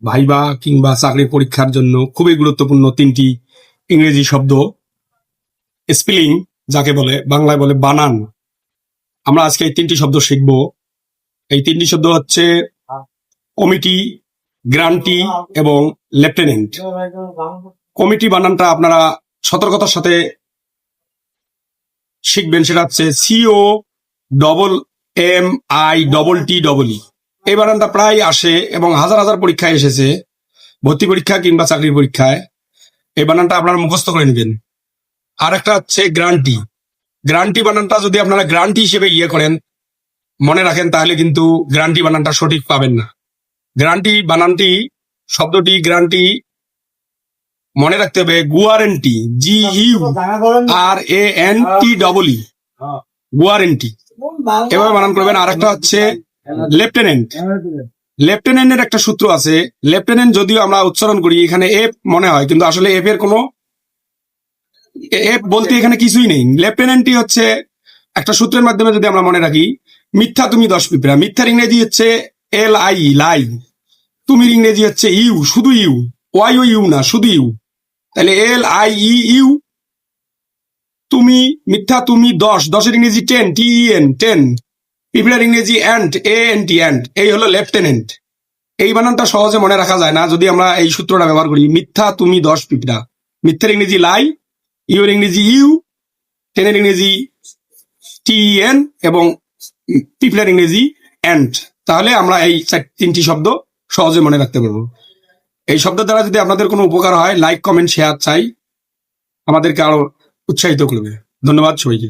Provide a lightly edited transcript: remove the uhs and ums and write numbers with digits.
Viva কিংবা চাকরির পরীক্ষার জন্য খুবই গুরুত্বপূর্ণ তিনটি ইংরেজি শব্দ, স্পেলিং যাকে বলে, বাংলায় বলে বানান। আমরা আজকে এই তিনটি শব্দ শিখব। এই তিনটি শব্দ হচ্ছে কমিটি, গ্রান্টি এবং লেফটেন্যান্ট। কমিটি বানানটা আপনারা সতর্কতার সাথে শিখবেন, সেটা হচ্ছে COMMITTE। এই বানানটা প্রায় আসে এবং হাজার হাজার পরীক্ষায় এসেছে, ভর্তি পরীক্ষা কিংবা চাকরির পরীক্ষায়। এই বানানটা আপনারা মুখস্থ করে নেবেন। আর একটা হচ্ছে গ্রান্টি। গ্রান্টি বানানটা যদি আপনারা গ্রান্টি হিসেবে করেন, মনে রাখেন, তাহলে কিন্তু গ্রান্টি বানানটা সঠিক পাবেন না। গ্রান্টি বানানটি, শব্দটি গ্রান্টি মনে রাখতে হবে গুয়ারেন্টি, GURANTE, গুয়ারেন্টি, এভাবে বানান করবেন। আর একটা হচ্ছে লেফটেন্যান্ট। লেফটেন্যান্টের একটা সূত্র আছে। লেফটেন্যান্ট যদিও আমরা উচ্চারণ করি এখানে এফ মনে হয়, কিন্তু আসলে এফ এর কোনো এফ বলতে এখানে কিছুই নেই। লেফটেন্যান্টই হচ্ছে একটা সূত্রের মাধ্যমে যদি আমরা মনে রাখি, মিথ্যা তুমি 10 পিঁপড়া। মিথ্যার ইংরেজি হচ্ছে LI, লাই। তুমির ইংরেজি হচ্ছে ইউ, শুধু ইউ, ওয়াই ও ইউ না, শুধু ইউ। তাহলে LIEU, তুমি, মিথ্যা তুমি 10, 10-এর ইংরেজি 10, TEN, 10। পিঁপড়ার ইংরেজি অ্যান্ট, ANT, অ্যান্ট। এই হলো লেফটেন্যান্ট। এই বানানটা সহজে মনে রাখা যায় না যদি আমরা এই সূত্রটা ব্যবহার করি, মিথ্যা তুমি 10 পিঁপড়া। মিথ্যার ইংরেজি লাই, ইউর ইংরেজি ইউ, 10-এর ইংরেজি TEN এবং পিঁপড়ার ইংরেজি অ্যান্ট। তাহলে আমরা এই তিনটি শব্দ সহজে মনে রাখতে পারবো। এই শব্দ দ্বারা যদি আপনাদের কোনো উপকার হয়, লাইক, কমেন্ট, শেয়ার চাই, আমাদেরকে আরো উৎসাহিত করবে। ধন্যবাদ সবাইকে।